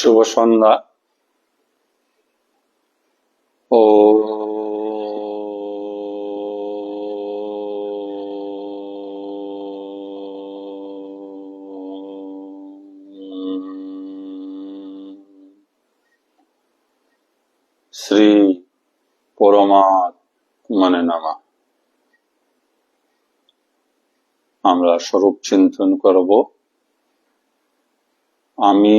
শুভ সন্ধ্যা। ও শ্রী পরমাত্মনে নমঃ। আমরা স্বরূপ চিন্তন করব। আমি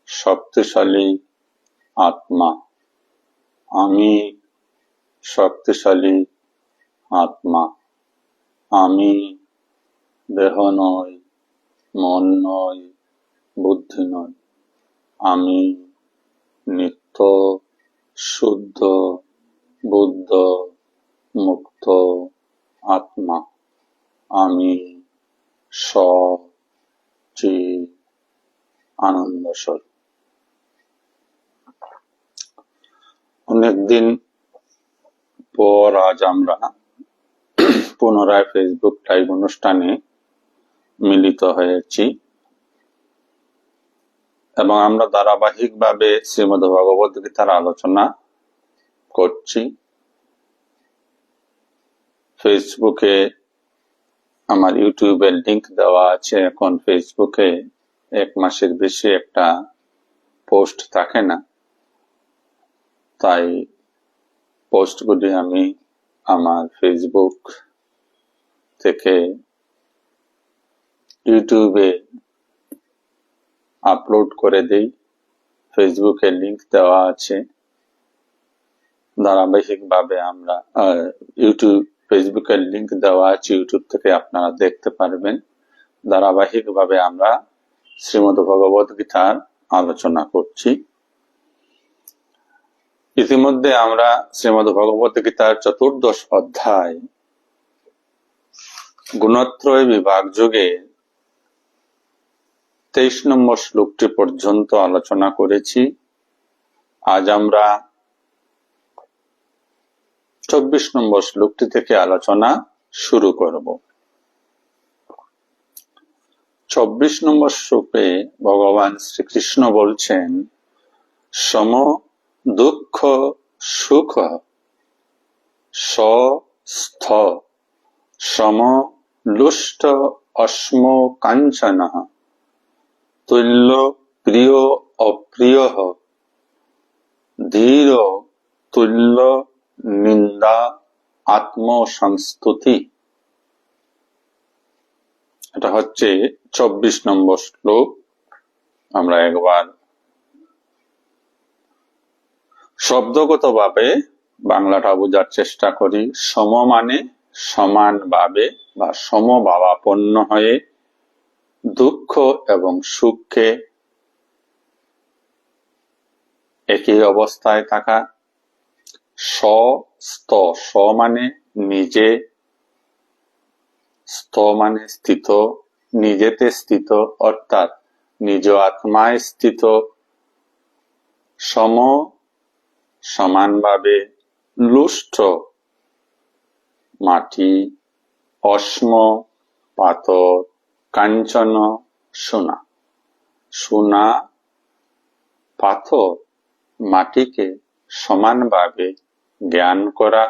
শক্তিশালী আত্মা। আমি শক্তিশালী আত্মা। আমি দেহ নই, মন নই, বুদ্ধি নই। আমি নিত্য শুদ্ধ বুদ্ধ মুক্ত আত্মা। আমি সচিৎ আনন্দ স্বরূপ। অনেকদিন পর আজ আমরা পুনরায় ফেসবুক লাইভ অনুষ্ঠানে মিলিত হয়েছি এবং আমরা ধারাবাহিকভাবে শ্রীমদ্ভগবদ্গীতার আলোচনা করছি। ফেসবুকে আমার ইউটিউবের লিংক দেওয়া আছে। এখন ফেসবুকে 1 মাসের বেশি একটা পোস্ট থাকে না, তাই পোস্টগুলি আমি আমার ফেসবুক থেকে ইউটিউবে আপলোড করে দেই। ফেসবুকে লিংক দেওয়া আছে। ধারাবাহিকভাবে আমরা ফেসবুকের লিংক দেওয়া আছে, ইউটিউব থেকে আপনারা দেখতে পারবেন। ধারাবাহিকভাবে আমরা শ্রীমদ্ভগবদ্গীতার আলোচনা করছি। ইতিমধ্যে আমরা শ্রীমদ্ভগবদ্গীতার 14th অধ্যায় গুণত্রয় বিভাগ যোগে 23 নম্বর শ্লোকটি পর্যন্ত আলোচনা করেছি। আজ আমরা 24 নম্বর শ্লোকটি থেকে আলোচনা শুরু করব। 24 নম্বর শ্লোকে ভগবান শ্রীকৃষ্ণ বলছেন, সম দুঃখ সুখ স্স্থ সম লুষ্ট অস্ম কাঞ্চন তুল্য প্রিয় অপ্রিয় ধীর তুল্য নিন্দা আত্মসংস্তুতি। এটা হচ্ছে 24 নম্বর শ্লোক। আমরা একবার শব্দগতভাবে বাংলাটা বোঝার চেষ্টা করি। সম মানে সমানভাবে বা সমভাবাপন্ন হয়ে দুঃখ এবং সুখকে একই অবস্থায় থাকা। স্স্থ, স মানে নিজে, স্থ মানে স্থিত, নিজেতে স্থিত অর্থাৎ নিজ আত্মায় স্থিত। সম সমানভাবে, লুষ্ট মাটি, অস্ম পাথর, কাঞ্চন সোনা। সোনা পাথর মাটিকে সমানভাবে জ্ঞান করা।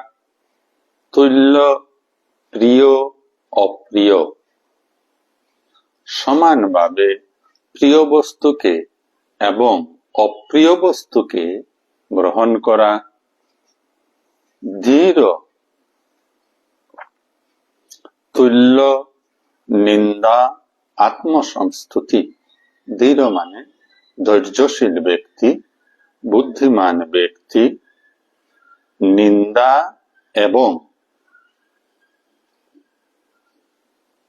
তুল্য প্রিয় অপ্রিয়, সমানভাবে প্রিয় বস্তুকে এবং অপ্রিয় বস্তুকে গ্রহণ করা। ধীর তুল্য নিন্দা আত্মসংস্তুতি। ধীর মানে ধৈর্যশীল ব্যক্তি, বুদ্ধিমান ব্যক্তি নিন্দা এবং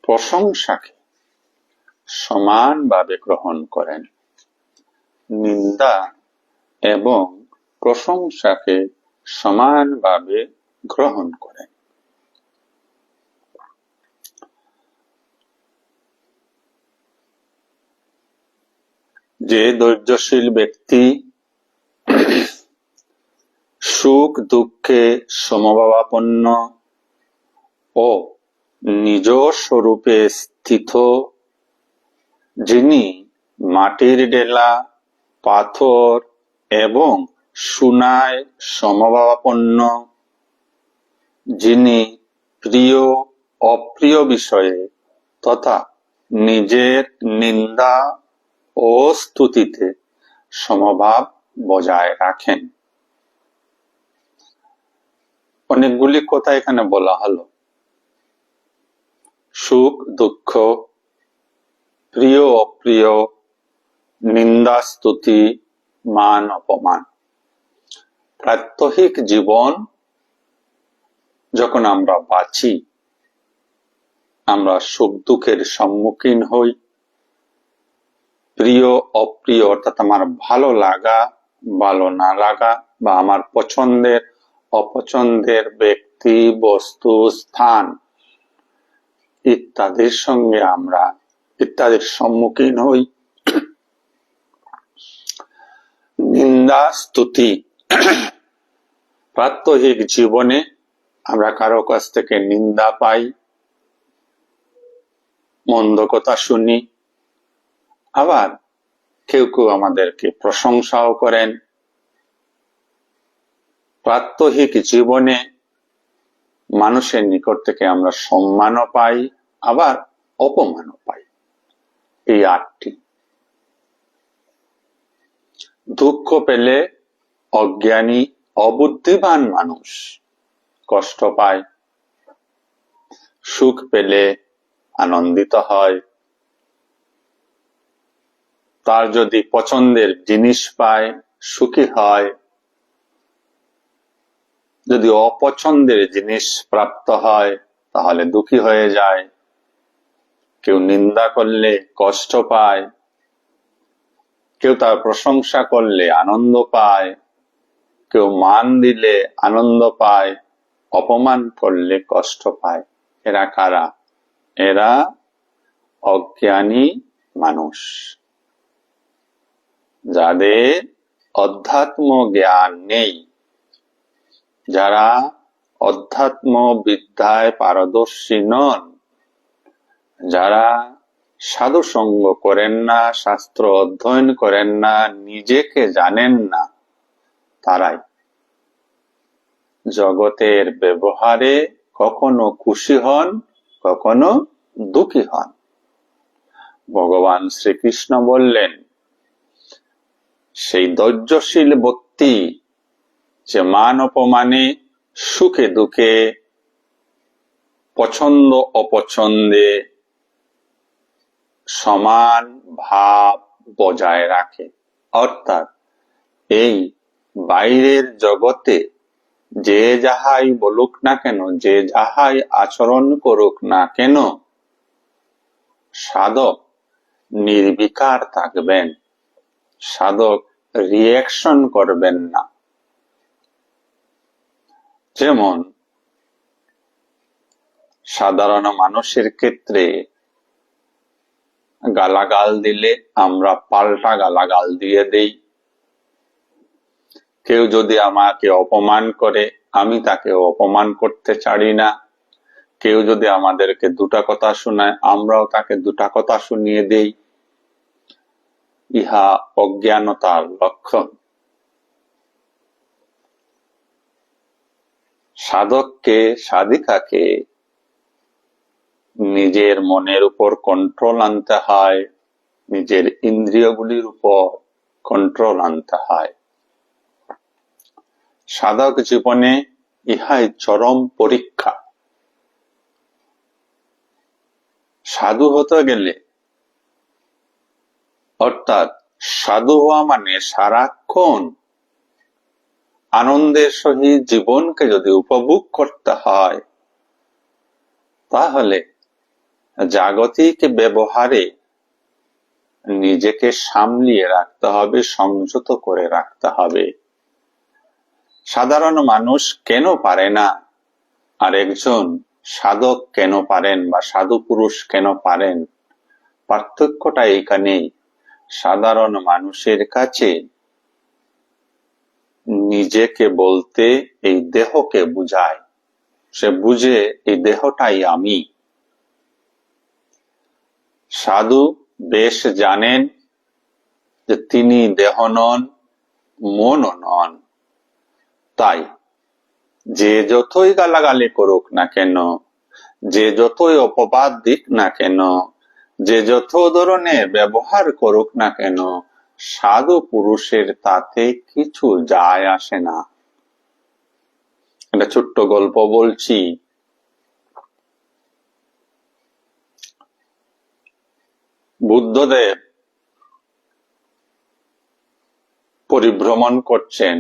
প্রশংসাকে সমানভাবে গ্রহণ করেন। নিন্দা এবং প্রশংসাকে সমানভাবে গ্রহণ করেন। যে ধৈর্যশীল ব্যক্তি সুখ দুঃখে সমভাবাপন্ন ও নিজ স্বরূপে স্থিত, যিনি মাটির ডেলা পাথর এবং সোনায় সমভাবাপন্ন, যিনি প্রিয় অপ্রিয় বিষয়ে তথা নিজের নিন্দা ও স্তুতিতে সমভাব বজায় রাখেন। অনেকগুলি কথা এখানে বলা হলো। সুখ দুঃখ, প্রিয় অপ্রিয়, নিন্দা স্তুতি, মান অপমান। প্রাত্যহিক জীবন যখন আমরা বাঁচি, আমরা সুখ দুঃখের সম্মুখীন হই। প্রিয় অপ্রিয় অর্থাৎ আমার ভালো লাগা ভালো না লাগা বা আমার পছন্দের অপছন্দের ব্যক্তি বস্তু স্থান ইত্যাদির সঙ্গে আমরা ইত্যাদির সম্মুখীন হই। নিন্দা স্তুতি, প্রাত্যহিক জীবনে আমরা কারো কাছ থেকে নিন্দা পাই, মন্দ কথা শুনি, আবার কেউ কেউ আমাদেরকে প্রশংসাও করেন। প্রাত্যহিক জীবনে মানুষের নিকট থেকে আমরা সম্মানও পাই, আবার অপমানও পাই। এই 8টি। দুঃখ পেলে অজ্ঞানী অবুদ্ধিমান মানুষ কষ্ট পায়, সুখ পেলে আনন্দিত হয়। তার যদি পছন্দের জিনিস পায় সুখী হয়, যদি অপছন্দের জিনিস প্রাপ্ত হয় তাহলে দুঃখী হয়ে যায়। কেউ নিন্দা করলে কষ্ট পায়, কেউ তার প্রশংসা করলে আনন্দ পায়, কেউ মান দিলে আনন্দ পায়, অপমান করলে কষ্ট পায়। এরা কারা? এরা অজ্ঞানী মানুষ, যাদের অধ্যাত্ম জ্ঞান নেই, যারা অধ্যাত্ম বিদ্যায় পারদর্শী নন, যারা সাধু সঙ্গ করেন না, শাস্ত্র অধ্যয়ন করেন না, নিজেকে জানেন না, তারাই জগতের ব্যবহারে কখনো খুশি হন, কখনো দুঃখী হন। ভগবান শ্রীকৃষ্ণ বললেন, সেই ধৈর্যশীল ব্যক্তি যে মান অপমানে সুখে দুঃখে পছন্দ অপছন্দে সমান ভাব বজায় রাখে। অর্থাৎ এই বাইরের জগতে যে যাহাই বলুক না কেন, যে যাহাই আচরণ করুক না কেন, সাধক নির্বিকার থাকবেন, সাধক রিঅ্যাকশন করবেন না। যেমন সাধারণ মানুষের ক্ষেত্রে গালাগাল দিলে আমরা পাল্টা গালাগাল দিয়ে দেই। কেউ যদি আমাকে অপমান করে, আমি তাকে অপমান করতে ছাড়ি না। কেউ যদি আমাদেরকে দুটা কথা শোনায়, আমরাও তাকে দুটা কথা শুনিয়ে দেই। ইহা অজ্ঞানতার লক্ষণ। সাধককে সাধিকাকে নিজের মনের উপর কন্ট্রোল আনতে হয়, নিজের ইন্দ্রিয়গুলির উপর কন্ট্রোল আনতে হয়। সাধক জীবনে ইহাই চরম পরীক্ষা। সাধু হতে গেলে, অর্থাৎ সাধু হওয়া মানে সারাক্ষণ আনন্দের সহিত জীবনকে যদি উপভোগ করতে হয়, তাহলে জাগতিক ব্যবহারে নিজেকে সামলিয়ে রাখতে হবে, সংযত করে রাখতে হবে। সাধারণ মানুষ কেন পারে না, আর একজন সাধক কেন পারেন বা সাধু পুরুষ কেন পারেন? পার্থক্যটা এইখানেই। সাধারণ মানুষের কাছে নিজেকে বলতে এই দেহকে বুঝায়, সে বুঝে এই দেহটাই আমি। সাধু বেশ জানেন যে তিনি দেহ নন, মনও নন। তাই যে যতই গালাগালি করুক না কেন, যে যতই অপবাদ দিক না কেন, যে যত ধরনের ব্যবহার করুক না কেন, সাধু পুরুষের তাতে কিছু যায় আসে না। একটা ছোট্ট গল্প বলছি। বুদ্ধদেব পরিভ্রমণ করছেন,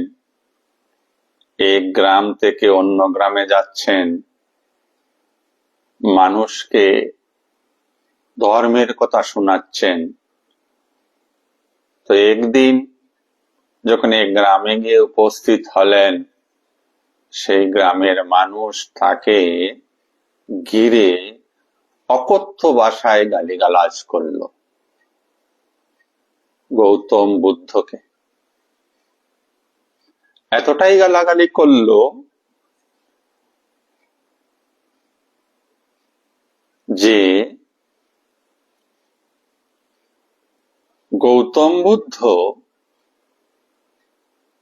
এক গ্রাম থেকে অন্য গ্রামে যাচ্ছেন, মানুষকে ধর্মের কথা শোনাচ্ছেন। তো একদিন যখন এক গ্রামে গিয়ে উপস্থিত হলেন, সেই গ্রামের মানুষ তাকে ঘিরে অকথ্য ভাষায় গালিগালাজ করল গৌতম বুদ্ধকে। এতটাই গালাগালি করলো যে গৌতম বুদ্ধ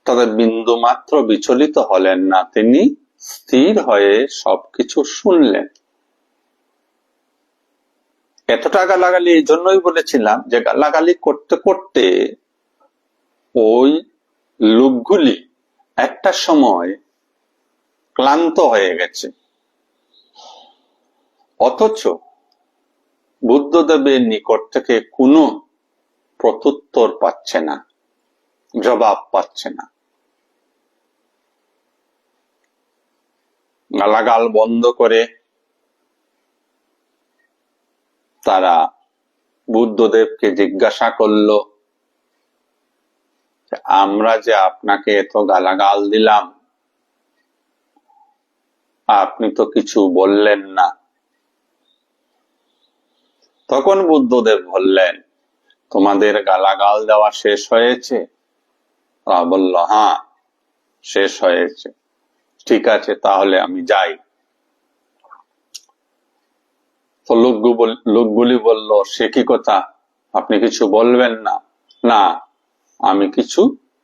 তাদের বিন্দু মাত্র বিচলিত হলেন না, তিনি স্থির হয়ে সবকিছু শুনলেন। এতটা গালাগালি এই জন্যই বলেছিলাম যে গালাগালি করতে করতে ওই লোকগুলি একটা সময় ক্লান্ত হয়ে গেছে, অথচ বুদ্ধদেবের নিকট থেকে কোনো প্রত্যুত্তর পাচ্ছে না, জবাব পাচ্ছে না। গালাগাল বন্ধ করে তারা বুদ্ধদেবকে জিজ্ঞাসা করল, আমরা যে আপনাকে এত গালাগাল দিলাম, আপনি তো কিছু বললেন না। তখন বুদ্ধদেব বললেন, তোমাদের গালাগাল দেওয়া শেষ হয়েছে? বলল, হ্যাঁ শেষ হয়েছে। ঠিক আছে, তাহলে আমি যাই। তো লোকগুলি বলল, সে কি কথা, আপনি কিছু বলবেন না? না, আমি কিছু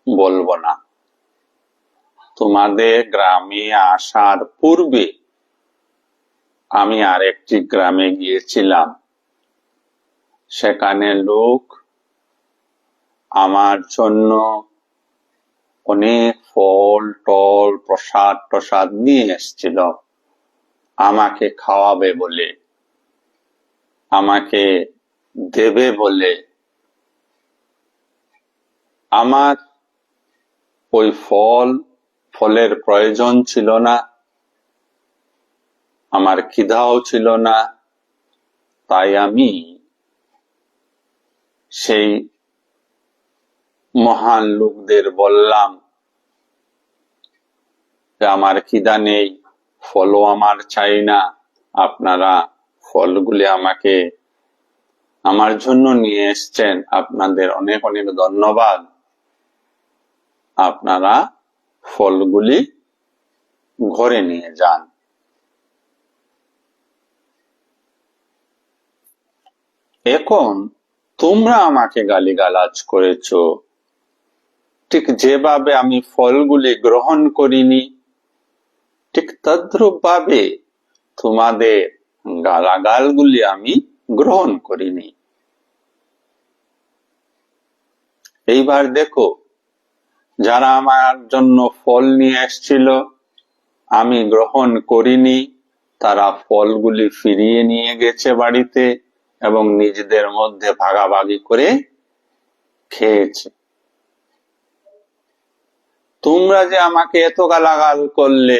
বলবো না। তোমাদের গ্রামে আসার পূর্বে আমি আরেকটি গ্রামে গিয়েছিলাম, সেখানে লোক আমার জন্য অনেক ফল টল প্রসাদ নিয়ে এসেছিল, আমাকে খাওয়াবে বলে, আমাকে দেবে বলে। আমার ওই ফলের প্রয়োজন ছিল না, আমার খিদাও ছিল না। তাই আমি সেই মহান লোকদের বললাম যে আমার খিদা নেই, ফলও আমার চাই না, আপনারা ফলগুলি আমাকে আমার জন্য নিয়ে এসছেন, আপনাদের অনেক অনেক ধন্যবাদ, আপনারা ফলগুলি ঘরে নিয়ে যান। এখন তোমরা আমাকে গালিগালাজ করেছো, ঠিক যেভাবে আমি ফলগুলি গ্রহণ করিনি, ঠিক তদ্রূপ ভাবে তোমাদের গালাগালগুলি আমি গ্রহণ করিনি। এইবার দেখো, যারা আমার জন্য ফল নিয়ে এসেছিল আমি গ্রহণ করিনি, তারা ফলগুলি ফিরিয়ে নিয়ে গেছে বাড়িতে এবং নিজেদের মধ্যে ভাগাভাগি করে খেয়েছে। তোমরা যে আমাকে এত গালাগাল করলে,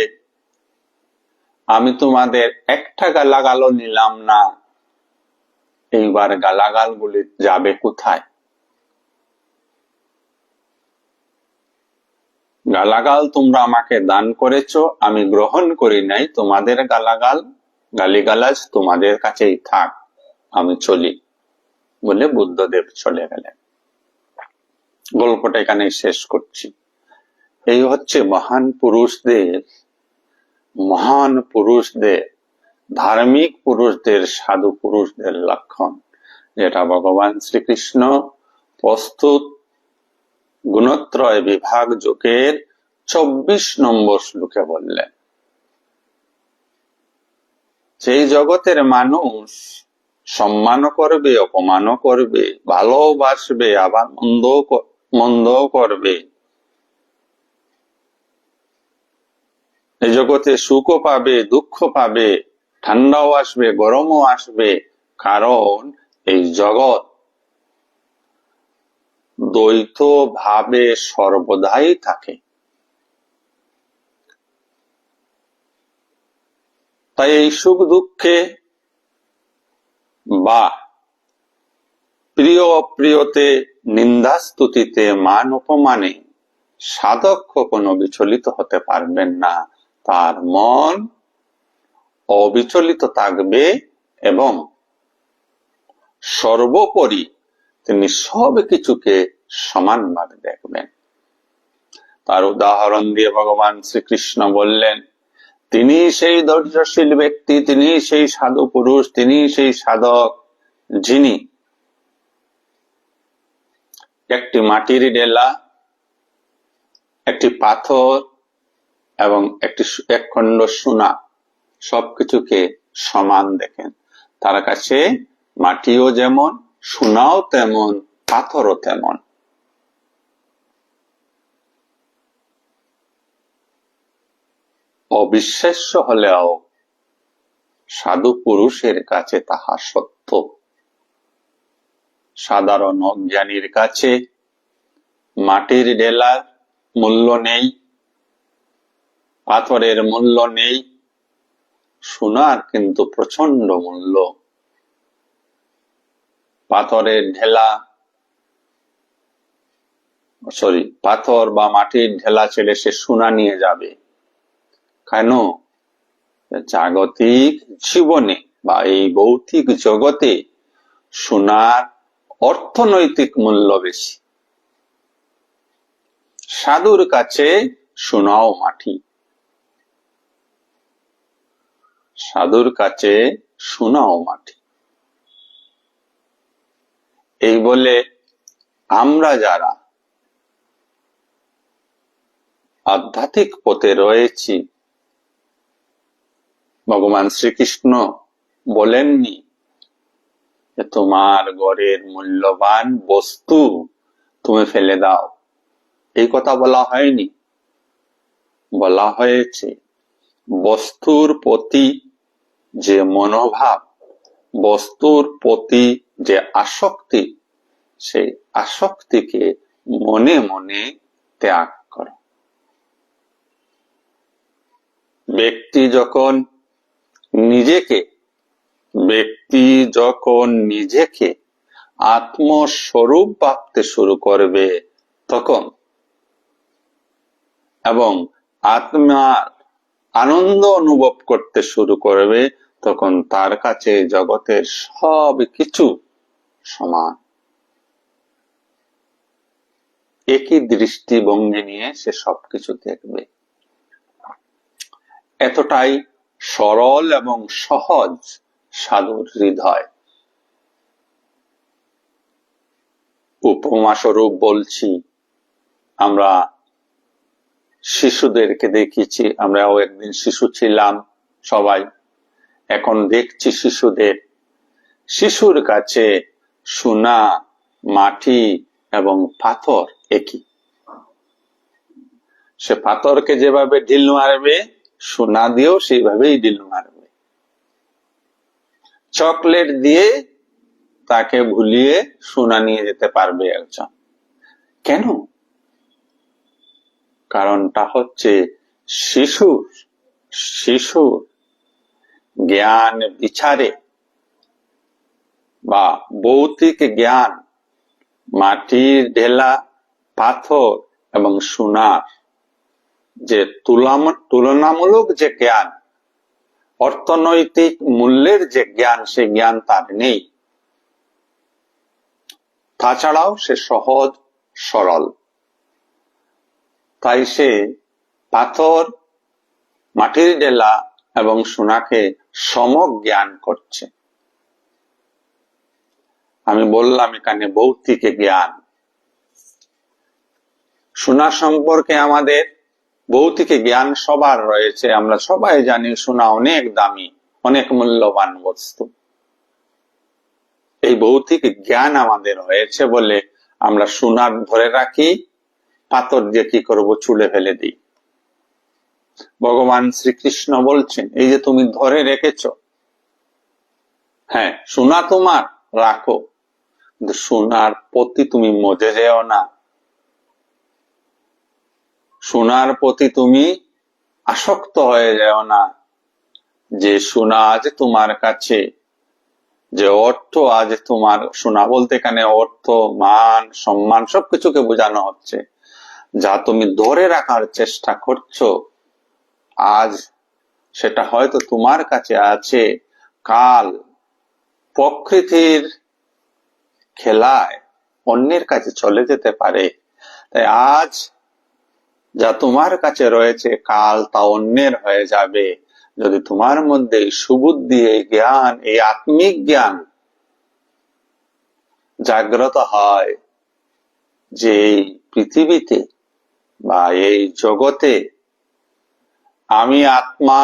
আমি তোমাদের একটা গালাগালও নিলাম না, এইবার গালাগালগুলি যাবে কোথায়? গালাগাল তোমরা আমাকে দান করেছো, আমি গ্রহণ করি নাই, তোমাদের গালিগালাজ তোমাদের কাছেই থাক, আমি চলি বলে বুদ্ধদেব চলে গেলেন। গল্পটা এখানে শেষ করছি। এই হচ্ছে মহান পুরুষদের ধার্মিক পুরুষদের, সাধু পুরুষদের লক্ষণ, যেটা ভগবান শ্রীকৃষ্ণ প্রস্তুত গুণত্রয় বিভাগ যোগের 24 নম্বর শ্লোকে বললেন। সেই জগতের মানুষ সম্মান করবে, অপমানও করবে, ভালোবাসবে, আবার মন্দ করবে। এই জগতে সুখও পাবে, দুঃখ পাবে, ঠান্ডাও আসবে, গরমও আসবে, কারণ এই জগৎ দ্বৈত ভাবে সর্বদাই থাকে। তাই এই সুখ দুঃখে বা প্রিয় অপ্রিয়তে, নিন্দা স্তুতিতে, মান অপমানে সাধক কখনো বিচলিত হতে পারবেন না। তার মন অবিচলিত থাকবে এবং সর্বোপরি তিনি সব কিছুকে সমানভাবে দেখবেন। তার উদাহরণ দিয়ে ভগবান শ্রীকৃষ্ণ বললেন, তিনি সেই ধৈর্যশীল ব্যক্তি, তিনি সেই সাধু পুরুষ, তিনি সেই সাধক, যিনি একটি মাটির ডেলা, একটি পাথর এবং এক খণ্ড সোনা সবকিছুকে সমান দেখেন। তার কাছে মাটিও যেমন, সোনাও তেমন, পাথরও তেমন। অবিশ্বাস্য হলেও সাধু পুরুষের কাছে তাহা সত্য। সাধারণ অজ্ঞানীর কাছে মাটির ডেলার মূল্য নেই, পাথরের মূল্য নেই, সোনার কিন্তু প্রচন্ড মূল্য। পাথর বা মাটির ঢেলা ছেড়ে সে সোনা নিয়ে যাবে কেন? জাগতিক জীবনে বা এই ভৌতিক জগতে সোনার অর্থনৈতিক মূল্য বেশি। সাধুর কাছে সোনাও মাটি, সাধুর কাছে সোনাও মাটি। এই বলে আমরা যারা আধ্যাত্মিক পথে রয়েছি, ভগবান শ্রীকৃষ্ণ বলেননি যে তোমার ঘরের মূল্যবান বস্তু তুমি ফেলে দাও, এই কথা বলা হয়নি। বলা হয়েছে বস্তুর প্রতি যে মনোভাব, বস্তুর প্রতি যে আসক্তি, সেই আসক্তিকে মনে মনে ত্যাগ করো। ব্যক্তি যখন নিজেকে আত্মস্বরূপ ভাবতে শুরু করবে তখন, এবং আত্মার আনন্দ অনুভব করতে শুরু করবে, তখন তার কাছে জগতের সব কিছু সমান। একই দৃষ্টিভঙ্গি নিয়ে সে সবকিছু দেখবে। এতটাই সরল এবং সহজ সাধুর হৃদয়। উপমা স্বরূপ বলছি, আমরা শিশুদেরকে দেখেছি, আমরাও একদিন শিশু ছিলাম সবাই, এখন দেখছি শিশুর কাছে সোনা, মাটি এবং পাথর একই। সে পাথরকে যেভাবে ঢিল মারবে, সোনা দিয়েও সেইভাবেই ঢিল মারবে। চকলেট দিয়ে তাকে ভুলিয়ে সোনা নিয়ে যেতে পারবে একজন। কেন? কারণটা হচ্ছে শিশুর জ্ঞান বিচারে বা ভৌতিক জ্ঞান, মাটির ঢেলা, পাথর এবং সোনার যে তুলনামূলক যে জ্ঞান, অর্থনৈতিক মূল্যের যে জ্ঞান, সে জ্ঞান তার নেই। তাছাড়াও সে সহজ সরল, তাই সে পাথর, মাটির ডেলা এবং সোনাকে সমজ্ঞান করছে। আমি বললাম এখানে ভৌতিক জ্ঞান। সোনা সম্পর্কে আমাদের ভৌতিক জ্ঞান সবার রয়েছে, আমরা সবাই জানি সোনা অনেক দামি, অনেক মূল্যবান বস্তু। এই ভৌতিক জ্ঞান আমাদের হয়েছে বলে আমরা সোনা ধরে রাখি, পাথর দিয়ে কি করব, চুলে ফেলে দিই। ভগবান শ্রীকৃষ্ণ বলছেন, এই যে তুমি ধরে রেখেছ, হ্যাঁ সোনা তোমার রাখো, কিন্তু সোনার প্রতি তুমি মজে যেও না, সোনার প্রতি তুমি আসক্ত হয়ে যাও না। যে সোনা আজ তোমার কাছে, যে অর্থ আজ তোমার, সোনা বলতে এখানে অর্থ, মান, সম্মান সবকিছুকে বোঝানো হচ্ছে, যা তুমি ধরে রাখার চেষ্টা করছো, আজ সেটা হয়তো তোমার কাছে আছে, কাল প্রকৃতির খেলায় অন্যের কাছে চলে যেতে পারে। তাই আজ যা তোমার কাছে রয়েছে, কাল তা অন্যের হয়ে যাবে। যদি তোমার মধ্যে সুবুদ্ধি, এই জ্ঞান, এই আত্মিক জ্ঞান জাগ্রত হয় যে এই পৃথিবীতে বা এই জগতে আমি আত্মা,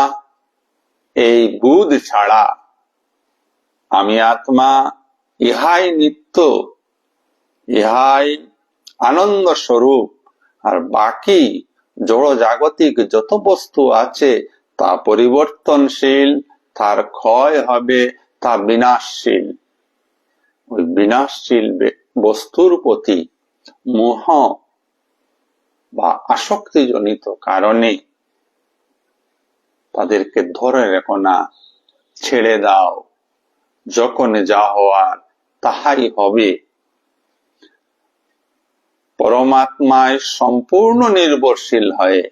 এই বুধ ছাড়া, আমি আত্মা ইহাই নিত্য, ইহাই আনন্দ স্বরূপ, আর বাকি জড় জাগতিক যত বস্তু আছে তা পরিবর্তনশীল, তার ক্ষয় হবে, তা বিনাশশীল। ওই বিনাশশীল বস্তুর প্রতি মোহ বা আসক্তিজনিত কারণে তাদেরকে ধরে রেখো না, ছেড়ে দাও, যখন যা হওয়ার তাহাই হবে। পরমাত্মায় সম্পূর্ণ নির্ভরশীল হয়ে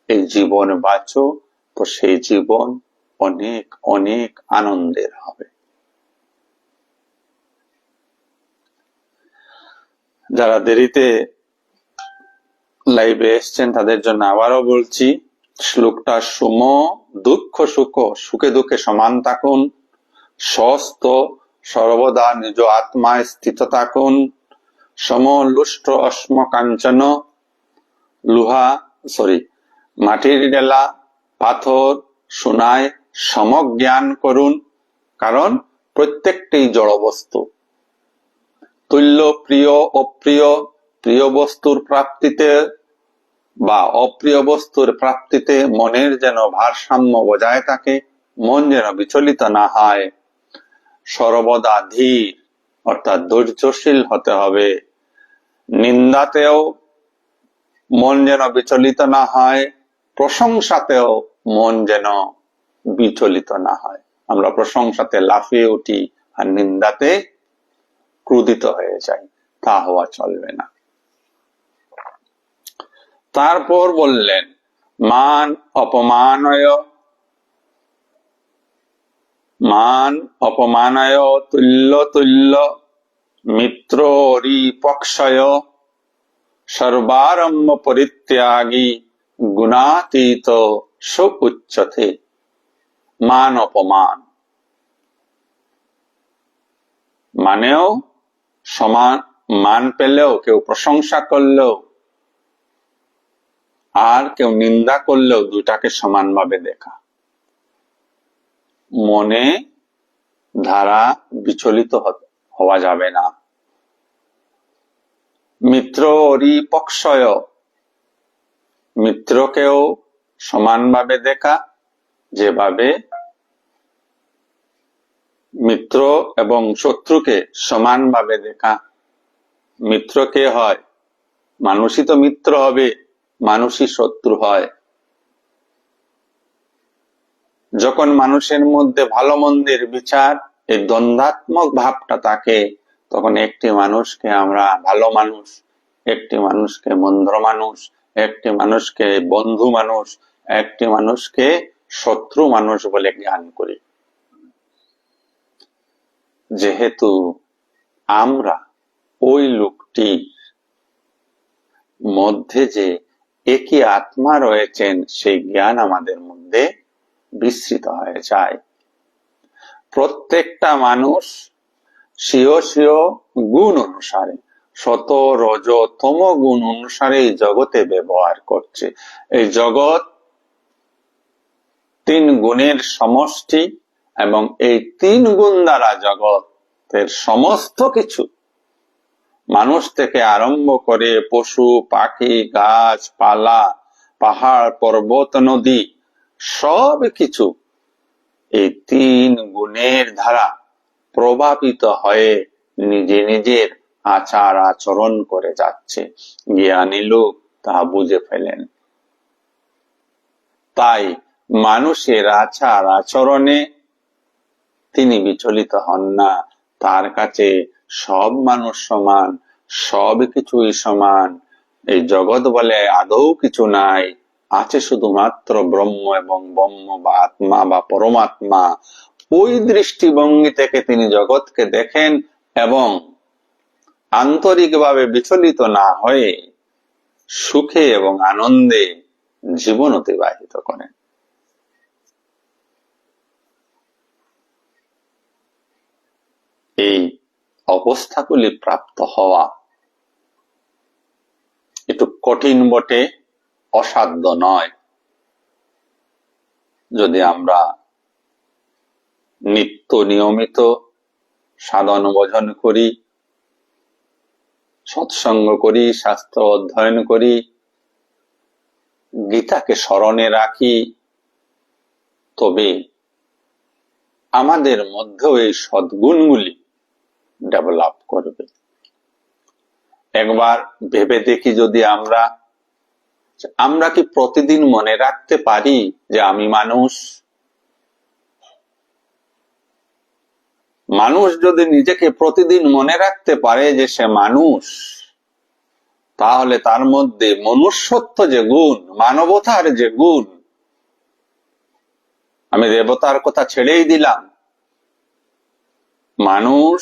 এই জীবন বাঁচো, তো সেই জীবন অনেক অনেক আনন্দের হবে। যারা দেরিতে লাইভে এসছেন তাদের জন্য আবারও বলছি, শ্লোকটা সুম দুঃখ সুখ, সুখে দুঃখে সমান থাকুন, স্বস্থ সর্বদা নিজ আত্মায় স্থিত থাকুন, সম লুষ্ট অস্ম কাঞ্চন, মাটির ডেলা, পাথর, সোনায় সমজ্ঞান করুন। কারণ প্রত্যেকটি জড় বস্তু তুল্য প্রিয় অপ্রিয়, প্রিয় বস্তুর প্রাপ্তিতে বা অপ্রিয় বস্তুর প্রাপ্তিতে মনের যেন ভারসাম্য বজায় থাকে, মন যেন বিচলিত না হয়। সর্বদা ধীর অর্থাৎ ধৈর্যশীল হতে হবে। নিন্দাতেও মন যেন বিচলিত না হয়, প্রশংসাতেও মন যেন বিচলিত না হয়। আমরা প্রশংসাতে লাফিয়ে উঠি আর নিন্দাতে ক্রোধিত হয়ে যাই, তা হওয়া চলবে না। তারপর বললেন, মান অপমানয় তুল্য তুল্য মিত্র রিপক্ষয়, সর্বারম্ভ পরিত্যাগী গুণাতীত সুউচ্যতে। মান অপমান মানেও সমান, মান পেলেও, কেউ প্রশংসা করলেও আর কেউ নিন্দা করলেও দুটাকে সমানভাবে দেখা, মনে ধারা বিচলিত হওয়া যাবে না। মিত্র রিপক্ষয়, মিত্রকেও সমানভাবে দেখা, যেভাবে মিত্র এবং শত্রুকে সমানভাবে দেখা। মিত্র কে হয়? মানুষই তো মিত্র হবে, মানুষই শত্রু হয়। যখন মানুষের মধ্যে ভালো মন্দের বিচার, এই দ্বন্দ্বাত্মক ভাবটা থাকে, তখন একটি মানুষকে আমরা ভালো মানুষ, একটি মানুষকে মন্দ মানুষ, একটি মানুষকে বন্ধু মানুষ, একটি মানুষকে শত্রু মানুষ বলে জ্ঞান করি। যেহেতু আমরা ওই লোকটির মধ্যে যে একই আত্মা রয়েছেন, সেই জ্ঞান আমাদের মধ্যে বিস্তৃত হয়ে যায়। প্রত্যেকটা মানুষ স্বীয় স্বীয় গুণ অনুসারে, শত রজ তম গুণ অনুসারে এই জগতে ব্যবহার করছে। এই জগৎ তিন গুণের সমষ্টি এবং এই তিন গুণ দ্বারা জগতের সমস্ত কিছু, মানুষ থেকে আরম্ভ করে পশু পাখি গাছপালা পাহাড় পর্বত নদী সব কিছু এই তিন গুণের দ্বারা প্রভাবিত হয়ে নিজে নিজের আচার আচরণ করে যাচ্ছে। জ্ঞানী লোক তা বুঝে ফেলেন। তাই মানুষের আচার আচরণে তিনি বিচলিত হন না। তার কাছে সব মানুষ সমান, সব কিছুই সমান। এই জগৎ বলে আদৌ কিছু নাই, আছে শুধুমাত্র ব্রহ্ম এবং ব্রহ্ম বা আত্মা বা পরমাত্মা। ওই দৃষ্টিভঙ্গি থেকে তিনি জগৎকে দেখেন এবং আন্তরিকভাবে বিচলিত না হয়ে সুখে এবং আনন্দে জীবন অতিবাহিত করেন। এই অবস্থাগুলি প্রাপ্ত হওয়া একটু কঠিন বটে, অসাধ্য নয়। যদি আমরা নিত্য নিয়মিত সাধন ভজন করি, সৎসঙ্গ করি, শাস্ত্র অধ্যয়ন করি, গীতাকে স্মরণে রাখি, তবে আমাদের মধ্যেও এই সদ্গুণগুলি ডেভেলপ করবে। একবার ভেবে দেখি, যদি আমরা কি প্রতিদিন মনে রাখতে পারি যে আমি মানুষ? মানুষ যদি নিজেকে প্রতিদিন মনে রাখতে পারে যে সে মানুষ, তাহলে তার মধ্যে মনুষ্যত্ব যে গুণ, মানবতার যে গুণ, আমি দেবতার কথা ছেড়েই দিলাম, মানুষ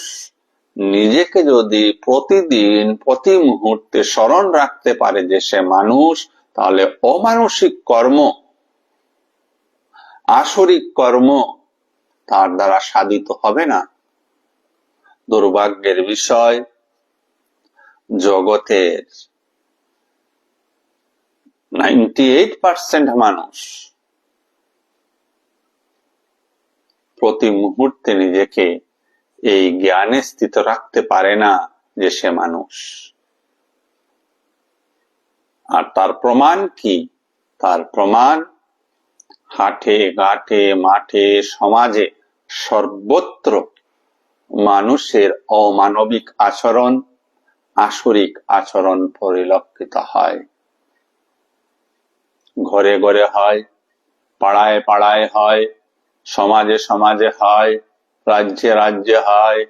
নিজেকে যদি প্রতিদিন প্রতি মুহূর্তে স্মরণ রাখতে পারে যে সে মানুষ, তাহলে অমানসিক কর্ম, আসরিক কর্ম তার দ্বারা সাধিত হবে না। দুর্ভাগ্যের বিষয়, জগতের 98% মানুষ প্রতি মুহূর্তে নিজেকে এই জ্ঞানে স্থিত রাখতে পারে না যে সে মানুষ। আর তার প্রমাণ কি? তার প্রমাণ হাটে ঘাটে মাঠে সমাজে সর্বত্র মানুষের অমানবিক আচরণ, আসরিক আচরণ পরিলক্ষিত হয়। ঘরে ঘরে হয়, পাড়ায় পাড়ায় হয়, সমাজে সমাজে হয়, রাজ্যে রাজ্যে হয়,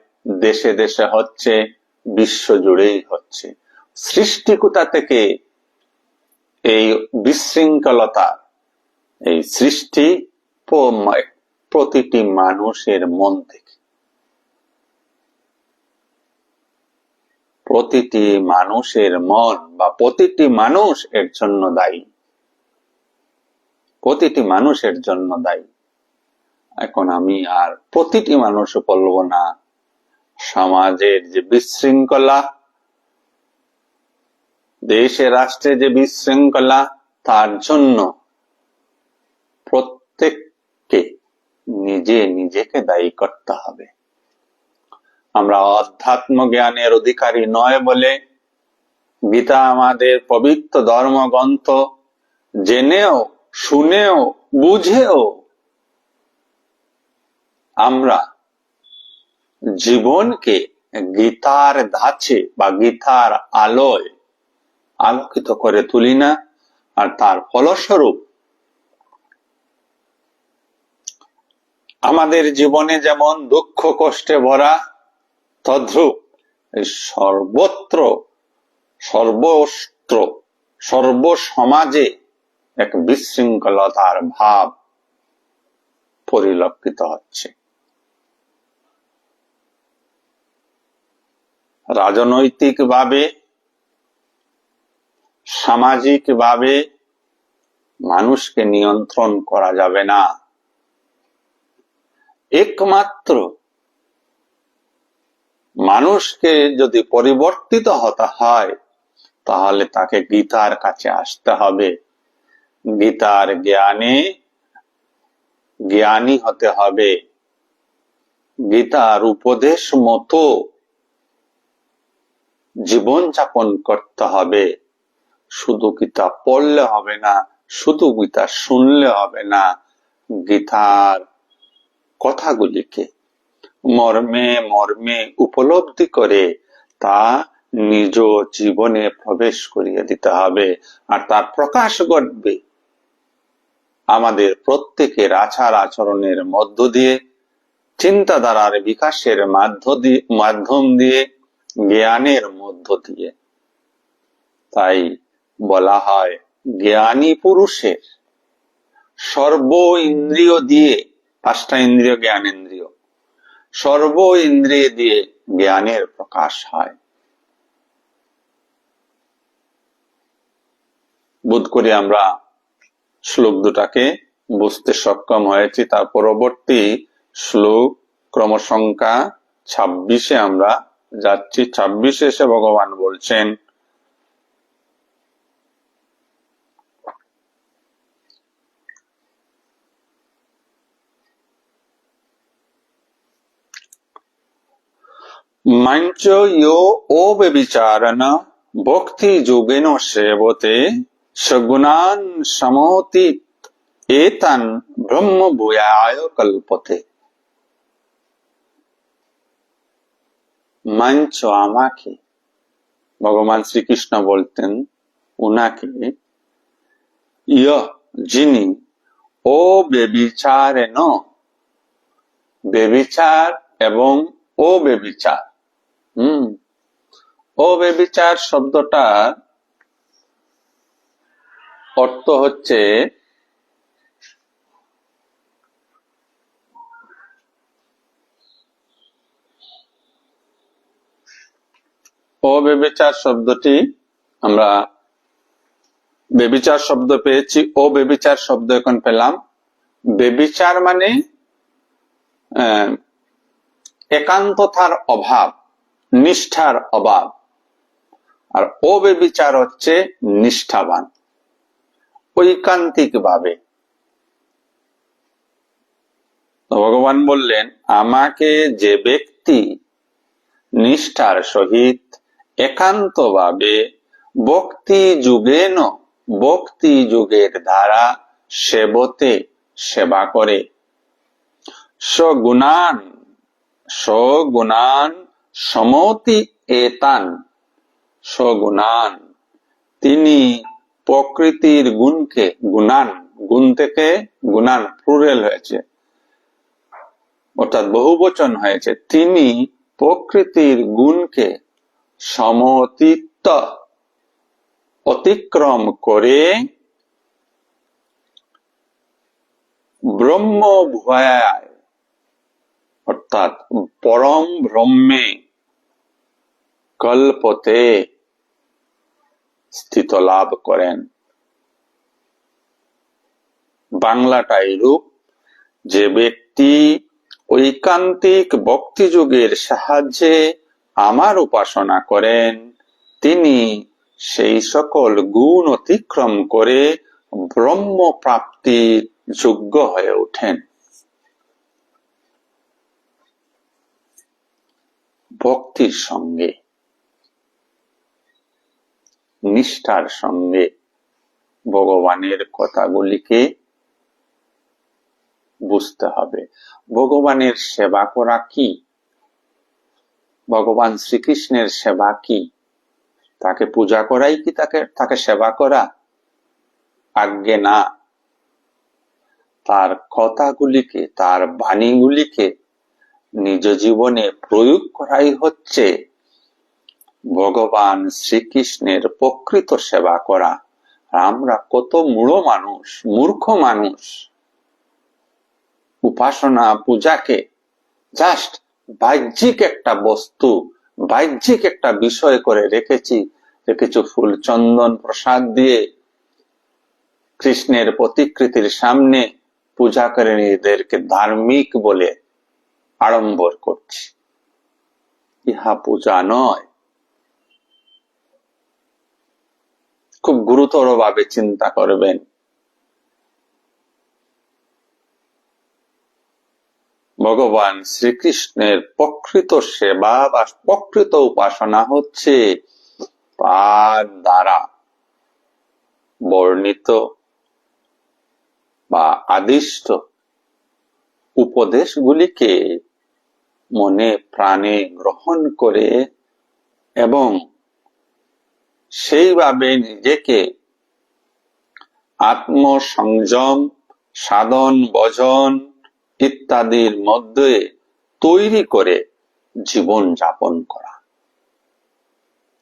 দেশে দেশে হচ্ছে, বিশ্ব জুড়েই হচ্ছে। সৃষ্টি কোথা থেকে? এই বিশৃঙ্খলতা, এই সৃষ্টি প্রতিটি মানুষের মন থেকে। প্রতিটি মানুষের মন বা প্রতিটি মানুষ এর জন্য দায়ী। প্রতিটি মানুষের জন্য দায়ী। এখন আমি আর প্রতিটি মানুষ বলবো না, সমাজের যে বিশৃঙ্খলা, দেশে রাষ্ট্রে যে বিশৃঙ্খলা, তার জন্য প্রত্যেককে নিজেকে দায়ী করতে হবে। আমরা অধ্যাত্ম জ্ঞানের অধিকারী নয় বলে গীতা আমাদের পবিত্র ধর্মগ্রন্থ জেনেও শুনেও বুঝেও আমরা জীবনকে গীতার ধাঁচে বা গীতার আলোয় আলোকিত করে তুলি না। আর তার ফলস্বরূপ আমাদের জীবনে যেমন দুঃখ কষ্টে ভরা, তদ্রূপ সর্বত্র সর্বসমাজে এক বিশৃঙ্খলতার ভাব পরিলক্ষিত হচ্ছে। রাজনৈতিকভাবে, সামাজিকভাবে মানুষকে নিয়ন্ত্রণ করা যাবে না। একমাত্র মানুষকে যদি পরিবর্তিত হতে হয় তাহলে তাকে গীতার কাছে আসতে হবে, গীতার জ্ঞানে জ্ঞানী হতে হবে, গীতার উপদেশ মতো জীবনযাপন করতে হবে। শুধু গীতা পড়লে হবে না, শুধু গীতা শুনলে হবে না, গীতার কথাগুলিকে মর্মে মর্মে উপলব্ধি করে তা নিজ জীবনে প্রবেশ করিয়ে দিতে হবে। আর তার প্রকাশ ঘটবে আমাদের প্রত্যেকের আচার আচরণের মধ্য দিয়ে, চিন্তাধারার বিকাশের মাধ্যম দিয়ে, জ্ঞানের মধ্য দিয়ে। তাই বলা হয় জ্ঞানী পুরুষের সর্ব ইন্দ্রিয় দিয়ে, 5টা ইন্দ্রিয় জ্ঞানেন্দ্রিয়, সর্ব ইন্দ্রিয় দিয়ে জ্ঞানের প্রকাশ হয়। বোধ করি আমরা শ্লোক দুটাকে বুঝতে সক্ষম হয়েছি। তার পরবর্তী শ্লোক ক্রমসংখ্যা 26-এ আমরা যাচ্ছি। 26-এ এসে ভগবান বলছেন, মঞ্চ ইয়ো ও বেবিচারণ ভক্তি যোগেন সেবতে সগুণান সমতি এতন ব্রহ্ম ভূয়ায় কল্পতে। মঞ্চ আমাকে, ভগবান শ্রীকৃষ্ণ বলতেন উনাকে, ইয় যিনি, ও বেবিচারেন, বেবিচার এবং ও বেবিচার, ও বেবিচার শব্দটার অর্থ হচ্ছে অব্যভিচার শব্দটি আমরা বেবিচার শব্দ পেয়েছি, অব্যভিচার শব্দ এখন পেলাম। বেবিচার মানে একান্ততার অভাব, নিষ্ঠার অভাব, আর অব্যভিচার হচ্ছে নিষ্ঠাবান, ঐকান্তিক ভাবে। ভগবান বললেন, আমাকে যে ব্যক্তি নিষ্ঠার সহিত একান্তভাবে ভক্তি যুগেন, ভক্তি যুগের দ্বারা সেবতে, সেবা করে, সগুণান, সগুণান সমতি এতান, সগুণান তিনি প্রকৃতির গুণকে, গুণান, গুণ থেকে গুণান প্লুরাল হয়েছে অর্থাৎ বহুবচন হয়েছে, তিনি প্রকৃতির গুণকে সমতীত অতিক্রম করে ব্রহ্ম ভূয়ায় অর্থাৎ পরম ব্রহ্মে কল্পতে স্থিত লাভ করেন। বাংলাটা এইরূপ, যে ব্যক্তি ঐকান্তিক ভক্তিযোগের সাহায্যে আমার উপাসনা করেন, তিনি সেই সকল গুণ অতিক্রম করে ব্রহ্ম প্রাপ্তির যোগ্য হয়ে ওঠেন। ভক্তির সঙ্গে, নিষ্ঠার সঙ্গে ভগবানের কথাগুলিকে বুঝতে হবে। ভগবানের সেবা করা কি? ভগবান শ্রীকৃষ্ণের সেবা কি? তাকে পূজা করাই কি তাকে সেবা করা? আজ্ঞে না। তার কথাগুলিকে, তার বাণীগুলিকে নিজ জীবনে প্রয়োগ করাই হচ্ছে ভগবান শ্রীকৃষ্ণের প্রকৃত সেবা করা। আমরা কত মূঢ় মানুষ, মূর্খ মানুষ, উপাসনা পূজাকে জাস্ট বাহ্যিক একটা বস্তু, বাহ্যিক একটা বিষয় করে রেখেছি, যে কিছু ফুল চন্দন প্রসাদ দিয়ে কৃষ্ণের প্রতিকৃতির সামনে পূজা করে নিজেদেরকে ধার্মিক বলে আড়ম্বর করছি। ইহা পূজা নয়। খুব গুরুতর ভাবে চিন্তা করবেন। ভগবান শ্রীকৃষ্ণের প্রকৃত সেবা বা প্রকৃত উপাসনা হচ্ছে তার দ্বারা বর্ণিত বা আদিষ্ট উপদেশগুলিকে মনে প্রাণে গ্রহণ করে এবং সেইভাবে নিজেকে আত্মসংযম, সাধন, ভজন ইত্যাদির মধ্যে তৈরি করে জীবন যাপন করা,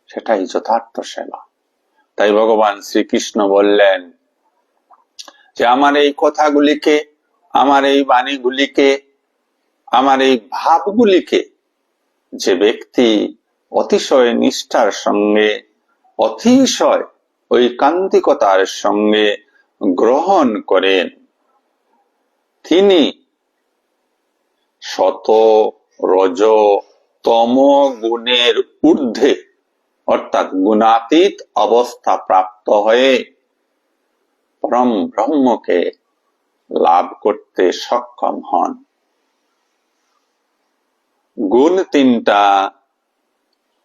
সেটাই যথার্থ সেবা। তাই ভগবান শ্রীকৃষ্ণ বললেন যে আমার এই কথাগুলিকে, আমার এই বাণীগুলিকে, আমার এই ভাবগুলিকে যে ব্যক্তি অতিশয় নিষ্ঠার সঙ্গে, অতিশয় ঐকান্তিকতার সঙ্গে গ্রহণ করেন, তিনি শত রজ তম গুণের ঊর্ধ্বে অর্থাৎ গুণাতীত অবস্থা প্রাপ্ত হয়ে পরম ব্রহ্মকে লাভ করতে সক্ষম হন। গুণ তিনটা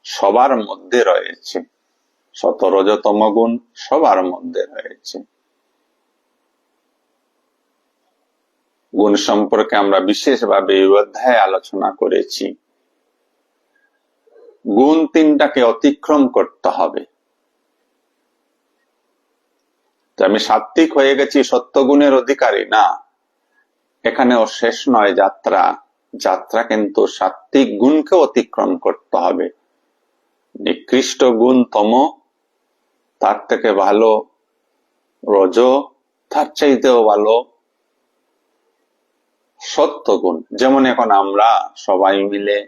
সবার মধ্যে রয়েছে, শত রজতম গুণ সবার মধ্যে রয়েছে। গুণ সম্পর্কে আমরা বিশেষভাবে এই অধ্যায়ে আলোচনা করেছি। গুণ তিনটাকে অতিক্রম করতে হবে। আমি সাত্ত্বিক হয়ে গেছি, সত্য গুণের অধিকারী না, এখানেও শেষ নয় যাত্রা। যাত্রা কিন্তু সাত্ত্বিক গুণকে অতিক্রম করতে হবে। নিকৃষ্ট গুণ তম, তার থেকে ভালো রজ, তার চাইতেও ভালো সত্য গুণ। যেমন এখন আমরা সবাই মিলে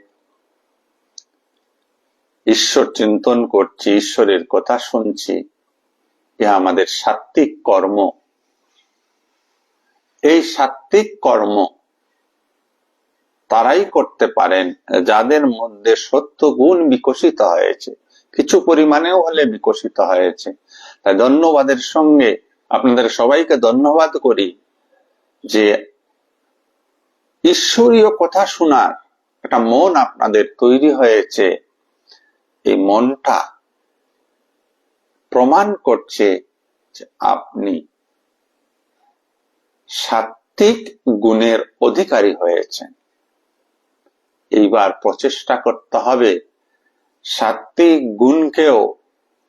ঈশ্বর চিন্তন করছি, ঈশ্বরের কথা শুনছি, এ আমাদের সাত্ত্বিক কর্ম। এই সাত্ত্বিক কর্ম তারাই করতে পারেন যাদের মধ্যে সত্য গুণ বিকশিত হয়েছে, কিছু পরিমাণেও হলে বিকশিত হয়েছে। তাই ধন্যবাদের সঙ্গে আপনাদের সবাইকে ধন্যবাদ করি যে ঈশ্বরীয় কথা শোনার একটা মন আপনাদের তৈরি হয়েছে। এই মনটা প্রমাণ করছে যে আপনি সাত্ত্বিক গুণের অধিকারী হয়েছেন। এইবার প্রচেষ্টা করতে হবে সাত্ত্বিক গুণকেও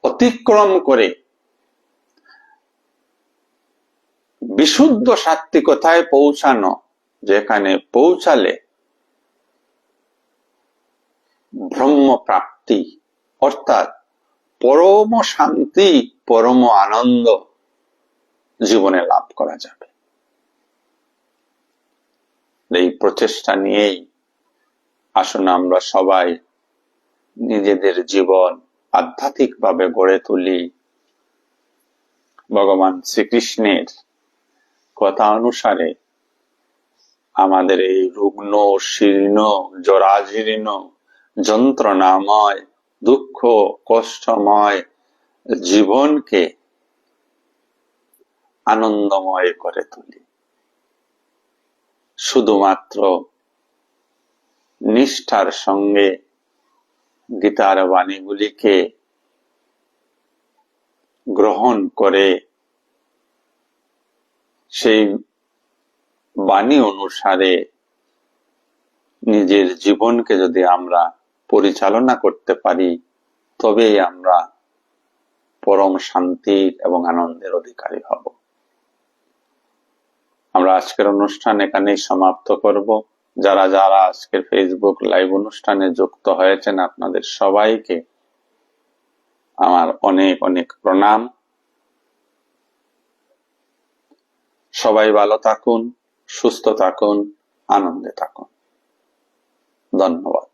অতিক্রম করে বিশুদ্ধ সাত্ত্বিকতায় পৌঁছানো, যেখানে পৌঁছালে ব্রহ্ম প্রাপ্তি অর্থাৎ পরম শান্তি, পরম আনন্দ জীবনে লাভ করা যাবে। এই প্রচেষ্টা নিয়েই আসুন আমরা সবাই নিজেদের জীবন আধ্যাত্মিকভাবে গড়ে তুলি। ভগবান শ্রীকৃষ্ণের কথা অনুসারে আমাদের এই রুগ্ন, শীর্ণ, জরাজীর্ণ, যন্ত্রণাময়, দুঃখ কষ্টময় জীবনকে আনন্দময় করে তুলি। শুধুমাত্র নিষ্ঠার সঙ্গে গীতার বাণীগুলিকে গ্রহণ করে সেই বাণী অনুসারে নিজের জীবনকে যদি আমরা পরিচালনা করতে পারি, তবেই আমরা পরম শান্তির এবং আনন্দের অধিকারী হব। আমরা আজকের অনুষ্ঠান এখানেই সমাপ্ত করব। যারা যারা আজকের ফেসবুক লাইভ অনুষ্ঠানে যুক্ত হয়েছেন, আপনাদের সবাইকে আমার অনেক অনেক প্রণাম। সবাই ভালো থাকুন, সুস্থ থাকুন, আনন্দে থাকুন। ধন্যবাদ।